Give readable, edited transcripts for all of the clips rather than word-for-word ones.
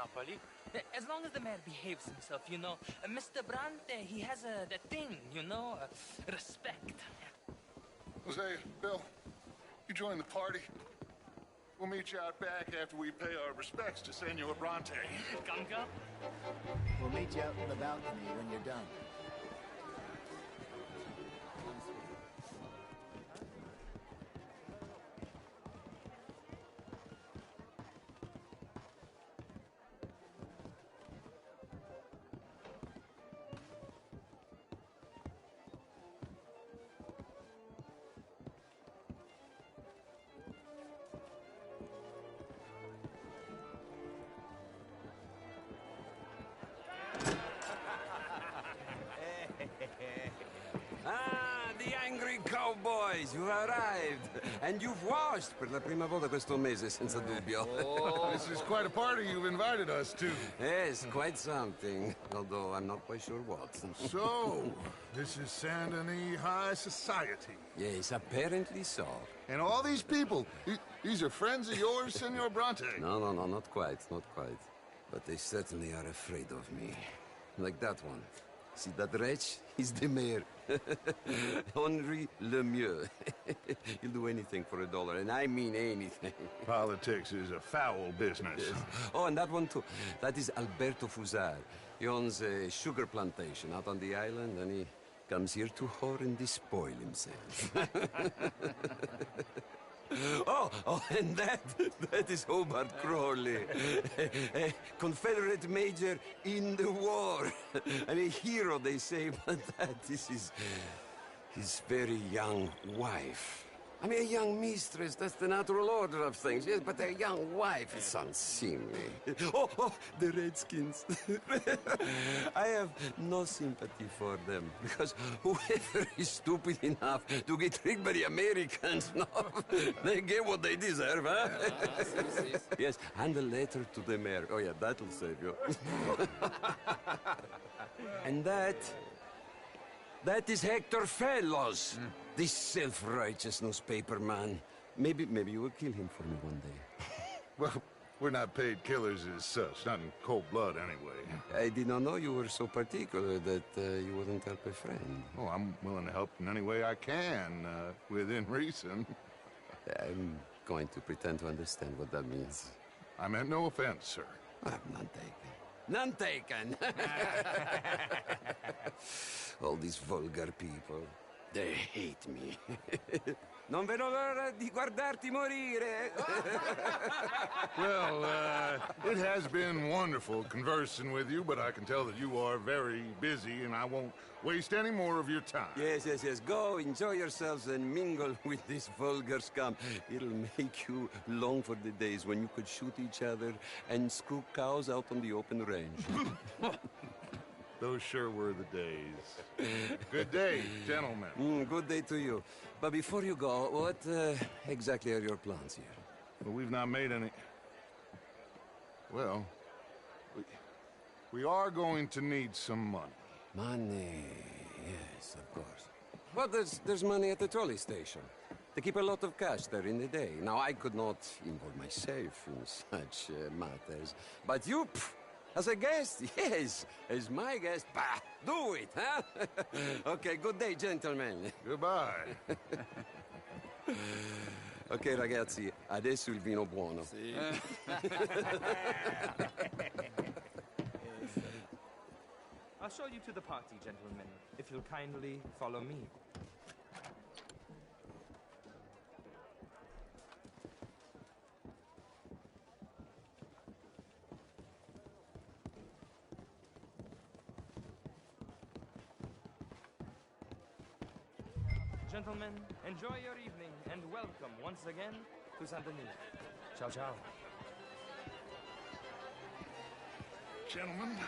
monopoly. As long as the mayor behaves himself, you know. Mr. Bronte, he has that thing, you know, respect. Jose, Bill, you join the party. We'll meet you out back after we pay our respects to Senor Bronte. Come. We'll meet you out in the balcony when you're done. The angry cowboys, you've arrived. And you've washed per la prima volta questo mese, senza dubbio. This is quite a party you've invited us to. Yes, quite something. Although I'm not quite sure what. So, this is Saint Denis High Society. Yes, apparently so. And all these people, these are friends of yours, Senor Bronte? No, not quite, not quite. But they certainly are afraid of me. Like that one. See that wretch? He's the mayor. Henri Lemieux. He'll do anything for $1, and I mean anything. Politics is a foul business. Yes. Oh, and that one too. That is Alberto Fusar. He owns a sugar plantation out on the island, and he comes here to whore and despoil himself. Oh, and that is Hobart Crawley, a Confederate major in the war, and a hero, they say, but that is his very young wife. I mean, a young mistress, that's the natural order of things, yes, but a young wife is unseemly. Oh, the Redskins. I have no sympathy for them, because whoever is stupid enough to get tricked by the Americans, no, they get what they deserve, huh? Yes, and a letter to the mayor. Oh, yeah, that'll save you. And that is Hector Fellows. This self-righteous newspaper man. Maybe you will kill him for me one day. Well, we're not paid killers as such, not in cold blood anyway. I did not know you were so particular that you wouldn't help a friend. Oh, I'm willing to help in any way I can, within reason. I'm going to pretend to understand what that means. I meant no offense, sir. None taken. None taken! All these vulgar people. They hate me. Non vedo l'ora di guardarti morire. Well, it has been wonderful conversing with you, but I can tell that you are very busy, and I won't waste any more of your time. Yes. Go, enjoy yourselves, and mingle with this vulgar scum. It'll make you long for the days when you could shoot each other and screw cows out on the open range. Those sure were the days. Good day, gentlemen. Good day to you. But before you go, what exactly are your plans here? Well, we've not made any... Well, we are going to need some money. Money, yes, of course. But there's money at the trolley station. They keep a lot of cash there in the day. Now, I could not involve myself in such matters. But you... As a guest? Yes. As my guest? Bah! Do it, huh? Okay, good day, gentlemen. Goodbye. Ok, ragazzi, adesso il vino buono. Sì. I'll show you to the party, gentlemen, if you'll kindly follow me. Gentlemen, enjoy your evening, and welcome once again to Saint Denis. Ciao, ciao. Gentlemen,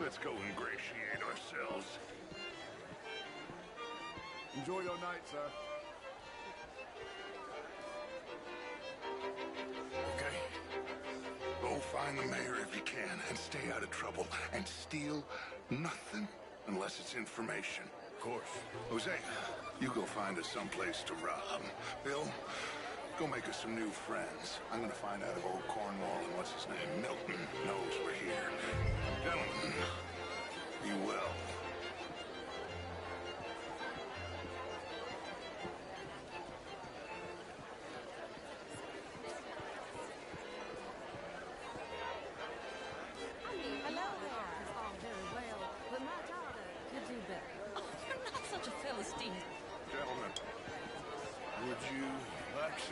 let's go ingratiate ourselves. Enjoy your night, sir. Okay. Go find the mayor if you can, and stay out of trouble, and steal nothing unless it's information. Of course. Jose, you go find us someplace to rob. Bill, go make us some new friends. I'm gonna find out if old Cornwall and what's his name, Milton, know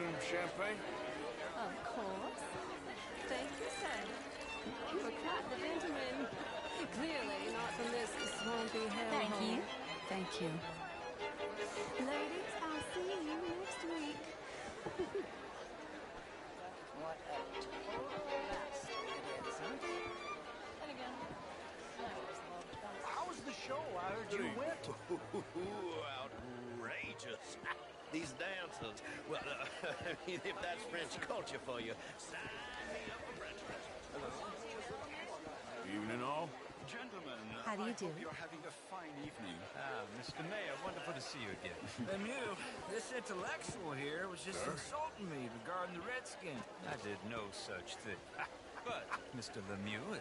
some champagne? Of course. Thank you, sir. You were quite the gentleman. Clearly not from this swampy hellhole. Thank you. Thank you. Ladies, I'll see you next week. What a total bastard it is, huh? And again, I always loved that. How was the show? I heard you went. Outrageous. These dancers. Well, I mean, if that's French culture for you, sign me up for French. Evening all. Gentlemen, How do you do? I hope you're having a fine evening. Mr. Mayor, wonderful to see you again. Lemieux, this intellectual here was just insulting me regarding the Redskins. I did no such thing. But, Mr. Lemieux,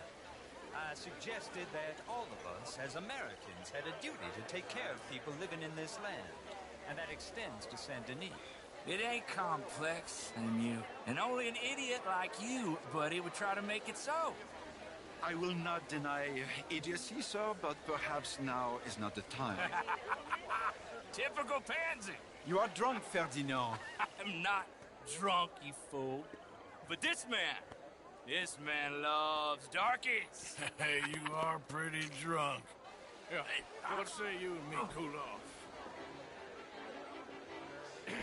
I suggested that all of us, as Americans, had a duty to take care of people living in this land. And that extends to Saint Denis. It ain't complex, Lemieux. And only an idiot like you, buddy, would try to make it so. I will not deny idiocy, sir, but perhaps now is not the time. Typical pansy. You are drunk, Ferdinand. I'm not drunk, you fool. But this man loves darkies. Hey, you are pretty drunk. Yeah, what say you and me cool off? Get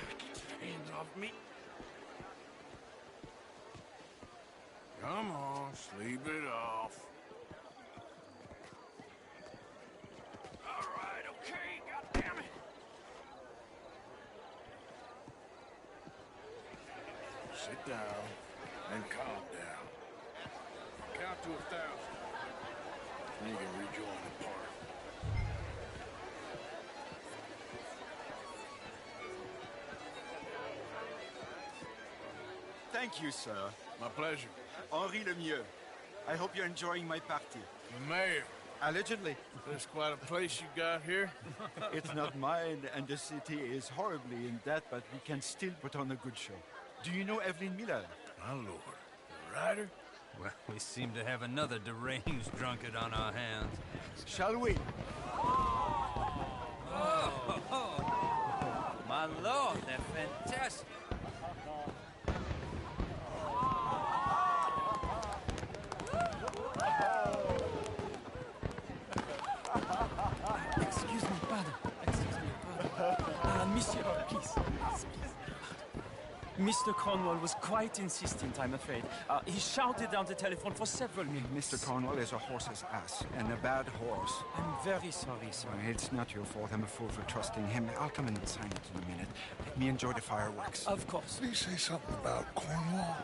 your hands off me. Come on, sleep it off. All right, okay, goddammit. Sit down and calm down. Count to 1,000. Then you can rejoin the party. Thank you, sir. My pleasure. Henri Lemieux. I hope you're enjoying my party. The mayor. Allegedly. There's quite a place you got here. It's not mine, and the city is horribly in debt, but we can still put on a good show. Do you know Evelyn Miller? My lord. The writer? Well, we seem to have another deranged drunkard on our hands. Shall we? My lord, they're fantastic. Excuse me, pardon. Monsieur, please. Mr. Cornwall was quite insistent, I'm afraid. He shouted down the telephone for several minutes. Mr. Cornwall is a horse's ass, and a bad horse. I'm very sorry, sir. It's not your fault. I'm a fool for trusting him. I'll come in and sign it in a minute. Let me enjoy the fireworks. Of course. Did he say something about Cornwall?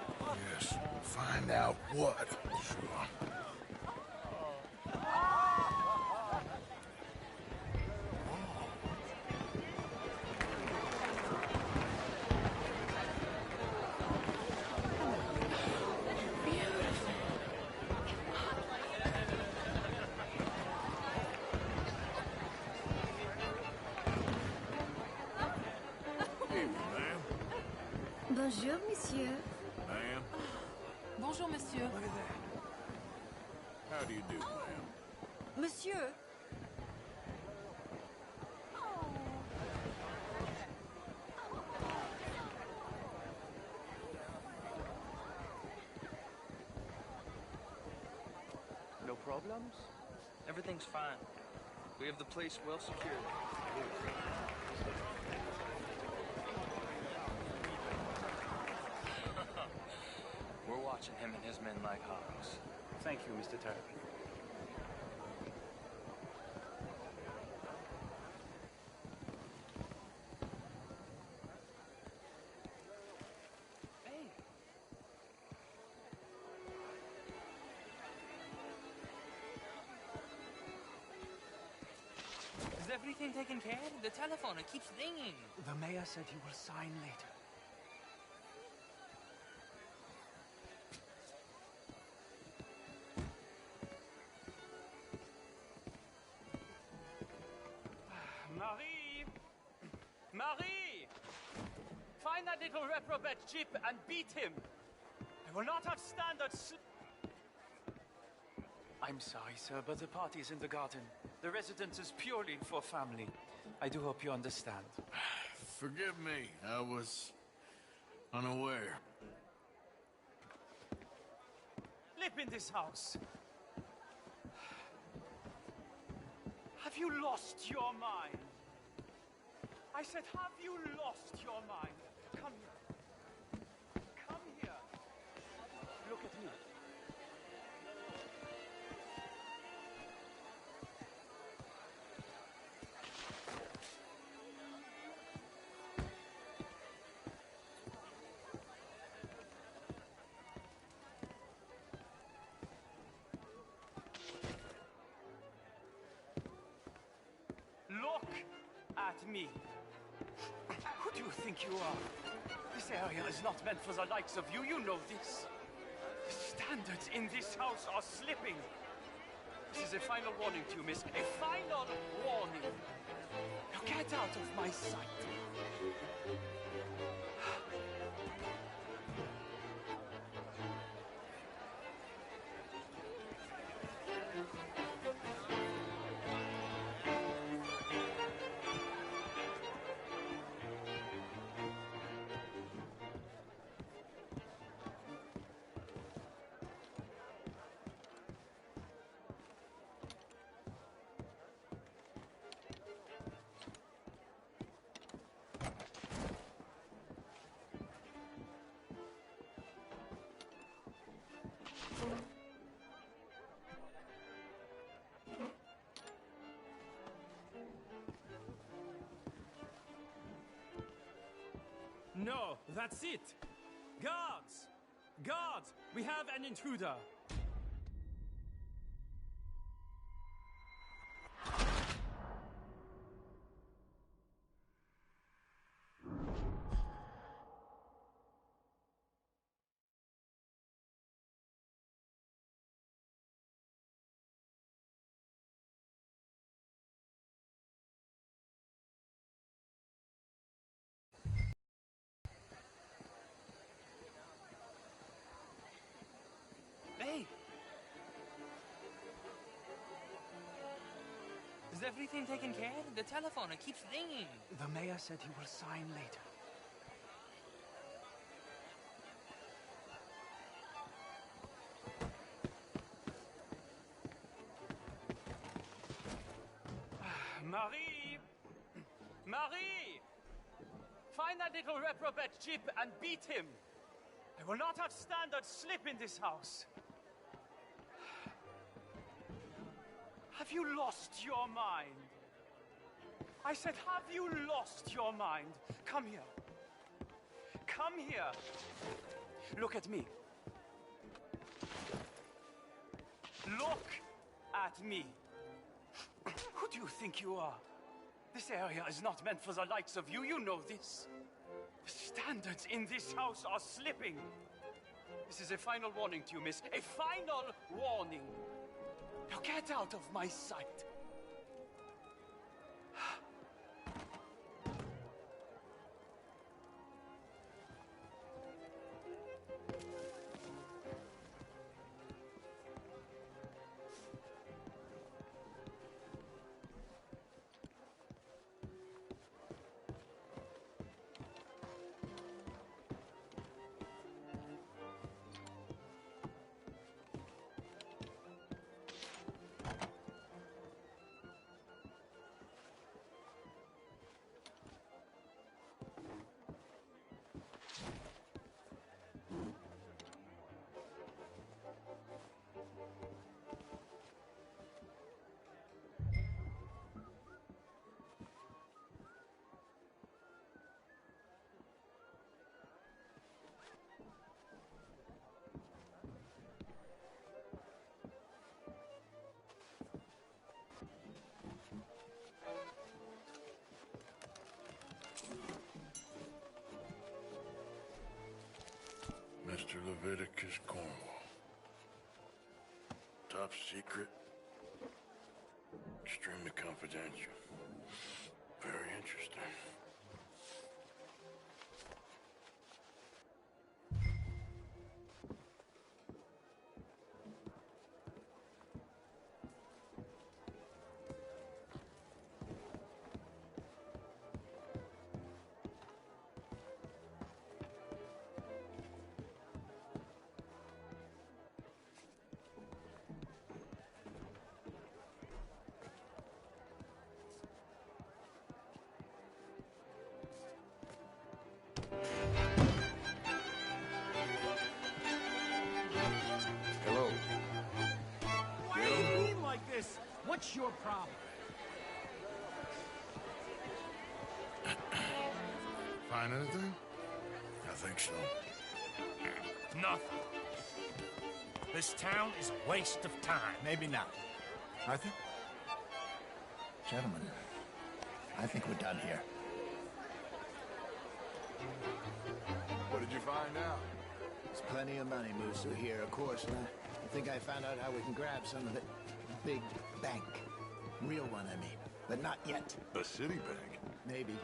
Yes. Find out what. Sure. Bonjour, monsieur. Ma'am. Bonjour, monsieur. Look at that. How do you do, ma'am? Monsieur. No problems? Everything's fine. We have the place well secured. We're watching him and his men like hawks. Thank you, Mr. Terrapin. Hey! Is everything taken care of? The telephone, it keeps ringing. The mayor said he will sign later. Marie! Marie! Find that little reprobate Jeep and beat him. I will not have standards. I'm sorry, sir, but the party is in the garden. The residence is purely for family. I do hope you understand. Forgive me. I was Unaware. Live in this house. Have you lost your mind? I said, have you lost your mind? Come here. Come here. Look at me. Look at me. Who do you think you are? This area is not meant for the likes of you. You know this. The standards in this house are slipping. This is a final warning to you, miss. A final warning. Now get out of my sight. No, that's it! Guards! Guards! We have an intruder! Hey! Is everything taken care of? The telephone, it keeps ringing. The mayor said he will sign later. Marie! Marie! Find that little reprobate Jip and beat him. I will not have standards slip in this house. Have you lost your mind? I said, have you lost your mind? Come here. Come here. Look at me. Look at me. Who do you think you are? This area is not meant for the likes of you. You know this. The standards in this house are slipping. This is a final warning to you, miss. A final warning. Now get out of my sight. Mr. Leviticus Cornwall. Top secret. Extremely confidential. Very interesting. What's your problem? Find anything? I think so. Nothing. This town is a waste of time. Maybe not. Arthur? Gentlemen, I think we're done here. What did you find out? There's plenty of money moves through here, of course, and I think I found out how we can grab some of it. Big bank. Real one, I mean. But not yet. A city bank? Maybe.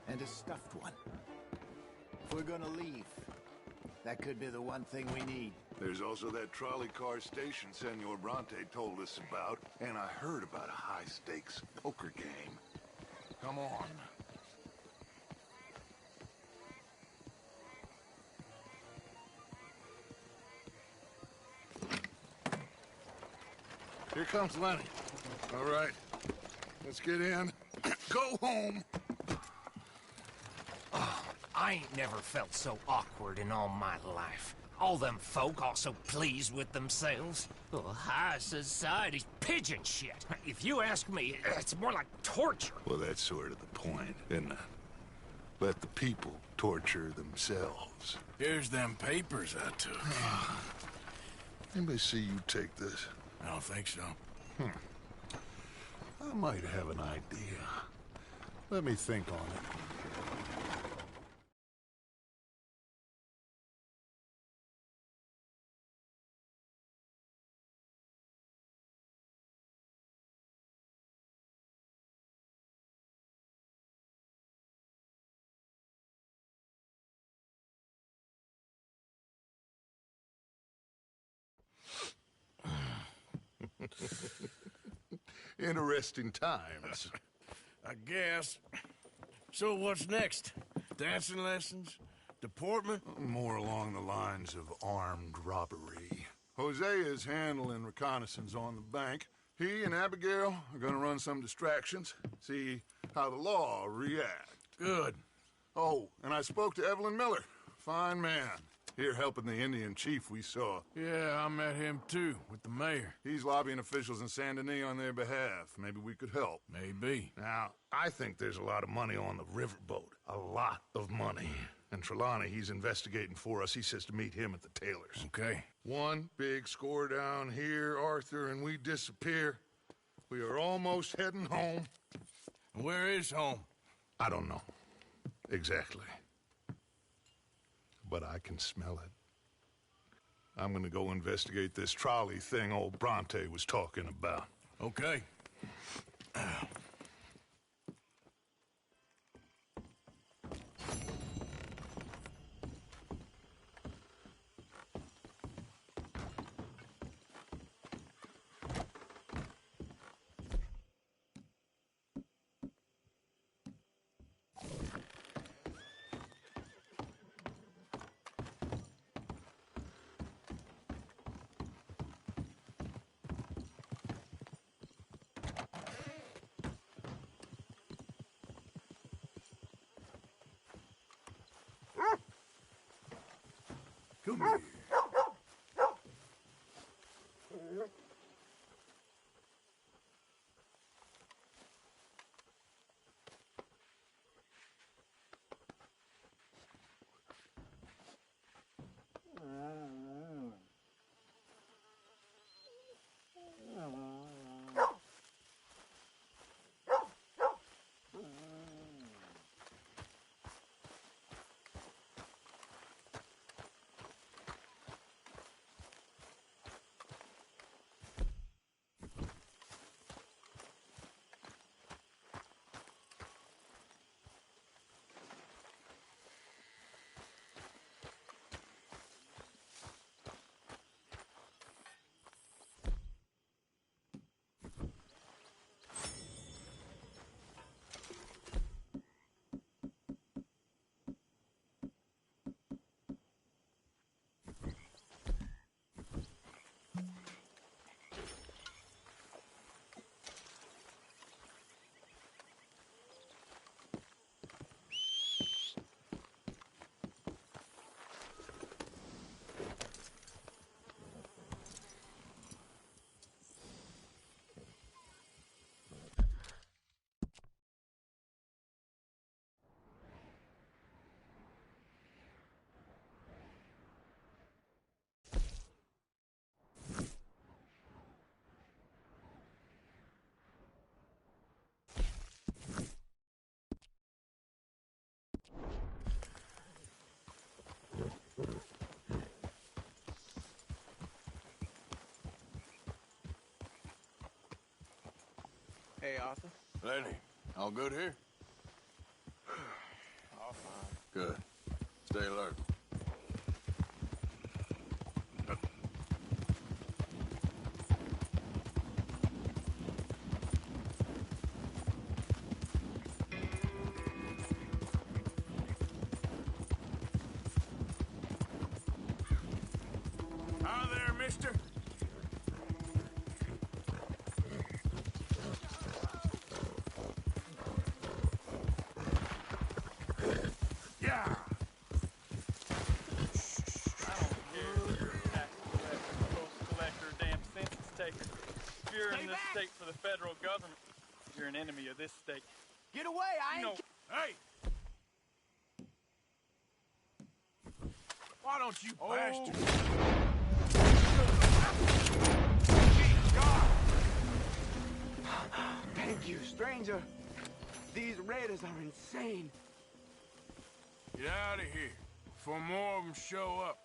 And a stuffed one. If we're gonna leave, that could be the one thing we need. There's also that trolley car station Senor Bronte told us about, and I heard about a high-stakes poker game. Come on. Here comes Lenny. All right, let's get in. Go home. I ain't never felt so awkward in all my life. All them folk all so pleased with themselves. Oh, high society's pigeon shit. If you ask me, it's more like torture. Well, that's sort of the point, isn't it? Let the people torture themselves. Here's them papers I took. Anybody see you take this? I don't think so. I might have an idea. Let me think on it. Interesting times. I guess. So what's next? Dancing lessons? Deportment? More along the lines of armed robbery. Hosea is handling reconnaissance on the bank. He and Abigail are gonna run some distractions, see how the law react. Good. Oh, and I spoke to Evelyn Miller. Fine man. Here helping the Indian chief we saw. Yeah, I met him too, with the mayor. He's lobbying officials in Saint Denis on their behalf. Maybe we could help. Maybe. Now, I think there's a lot of money on the riverboat. A lot of money. And Trelawney, he's investigating for us. He says to meet him at the Taylor's. Okay. One big score down here, Arthur, and we disappear. We are almost heading home. Where is home? I don't know. Exactly. But I can smell it. I'm gonna go investigate this trolley thing old Bronte was talking about. Okay. Come here. Hey, Arthur. Lenny, all good here? All fine. Good. Stay alert. Hi there, mister. Yeah. I don't care if you're a tax collector, post collector, damn census taker. If you're in this state for the federal government, you're an enemy of this state. Get away! I ain't... Hey! Why don't you bastards... Thank you, stranger. These raiders are insane. Get out of here before more of them show up.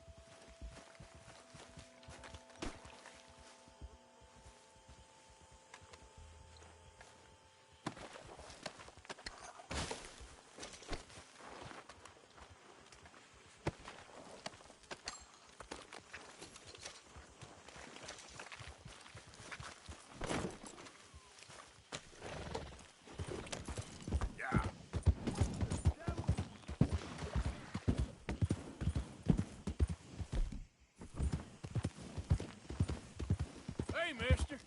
Hey, mister.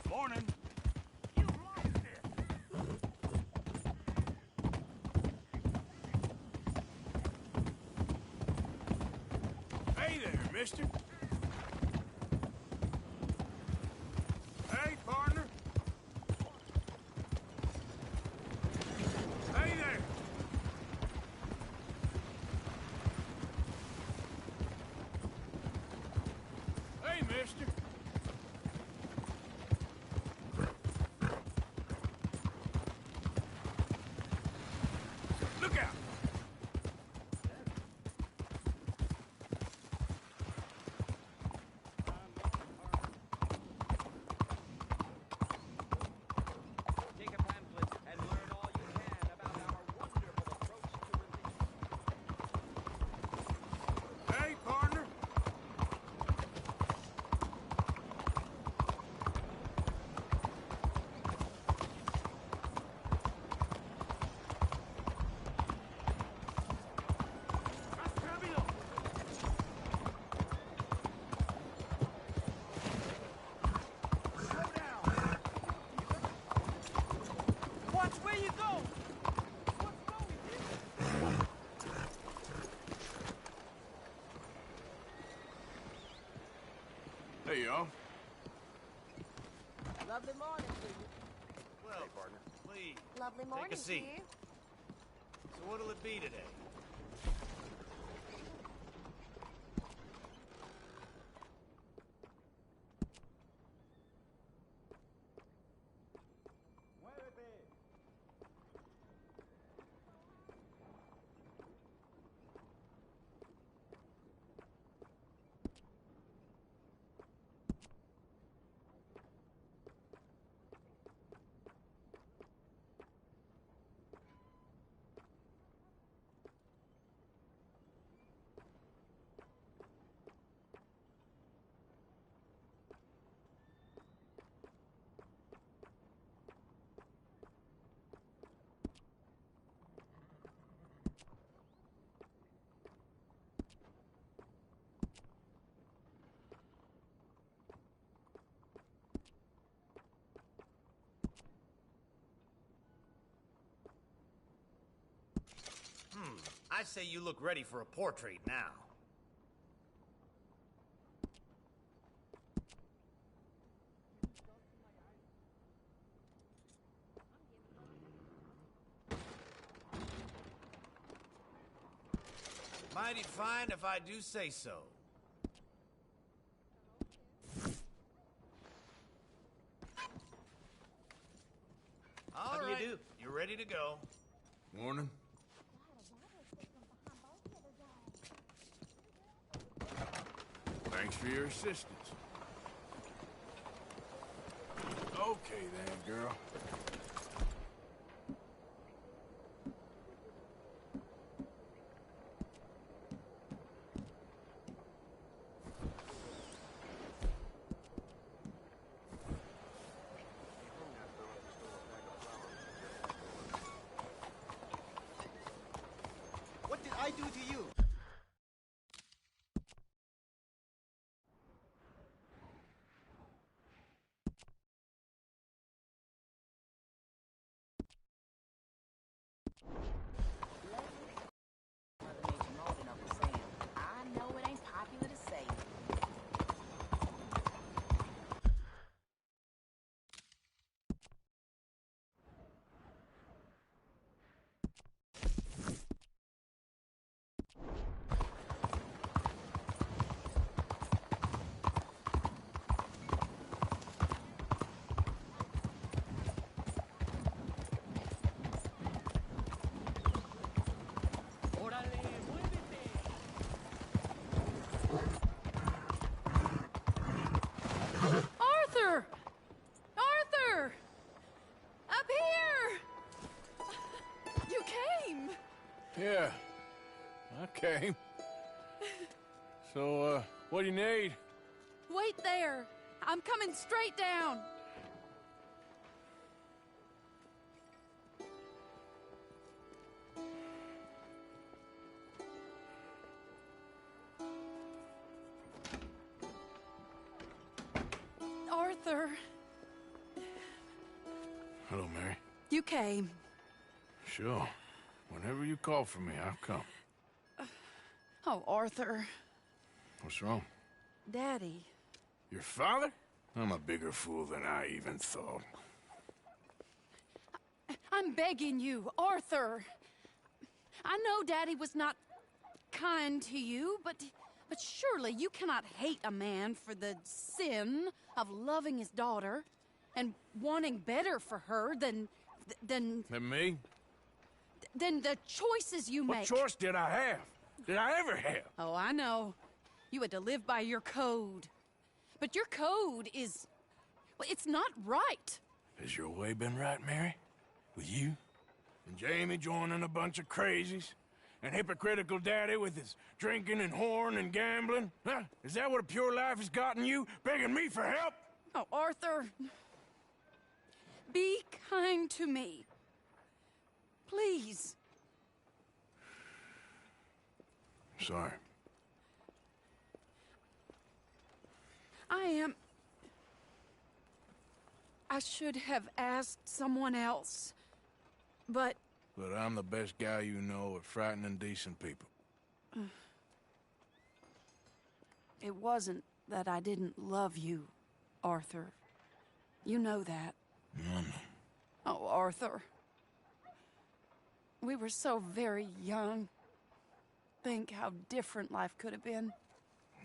Morning. Hey there, mister. Hey, partner. Hey there. Hey, mister. Look out! Take a pamphlet and learn all you can about our wonderful approach to religion. Hey, partner. Watch where you go! Hey, y'all. Lovely morning to you. Well, hey, partner. Please. Lovely morning Take a seat. to you. So what'll it be today? I say you look ready for a portrait now. Mighty fine if I do say so. All right, you're ready to go. Morning. Thanks for your assistance. Okay then, girl. What did I do to you? I know it ain't popular to say. Arthur! Arthur! Up here! You came! Yeah, I came. So, what do you need? Wait there! I'm coming straight down! Arthur, Hello, Mary. you came. Sure. Whenever you call for me, I'll come. Oh, Arthur. What's wrong? Daddy. Your father? I'm a bigger fool than I even thought. I'm begging you, Arthur. I know Daddy was not kind to you, but surely you cannot hate a man for the sin of loving his daughter and wanting better for her than Than me? than the choices you What make. choice did I have? Did I ever have? Oh, I know. You had to live by your code. But your code is... well, it's not right. Has your way been right, Mary? With you? And Jamie joining a bunch of crazies? And hypocritical daddy with his drinking and whoring and gambling? Huh? Is that what a pure life has gotten you? Begging me for help? Oh, Arthur. Be kind to me. Please. Sorry. I should have asked someone else. But I'm the best guy you know at frightening decent people. it wasn't that I didn't love you, Arthur. You know that. Oh, Arthur. We were so very young. Think how different life could have been.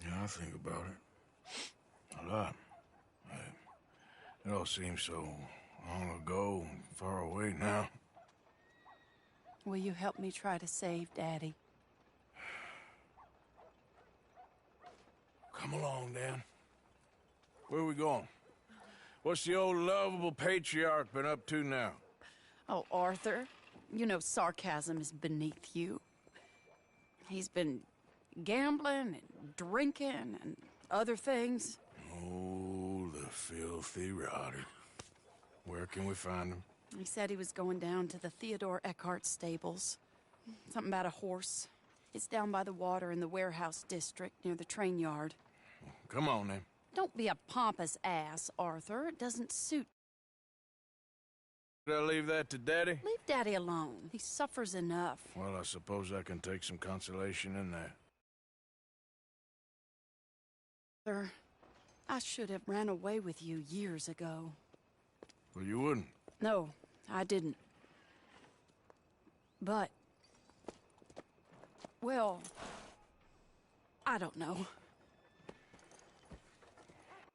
Yeah, I think about it. A lot. It all seems so long ago and far away now. Will you help me try to save Daddy? Come along, Dan. Where are we going? What's the old lovable patriarch been up to now? Oh, Arthur, you know sarcasm is beneath you. He's been gambling and drinking and other things. Oh, the filthy rotter. Where can we find him? He said he was going down to the Theodore Eckhart stables. Something about a horse. It's down by the water in the warehouse district near the train yard. Come on, then. Don't be a pompous ass, Arthur. It doesn't suit. Did I leave that to Daddy? Leave Daddy alone. He suffers enough. Well, I suppose I can take some consolation in that. Arthur, I should have ran away with you years ago. Well, you wouldn't. No, I didn't. But... well, I don't know.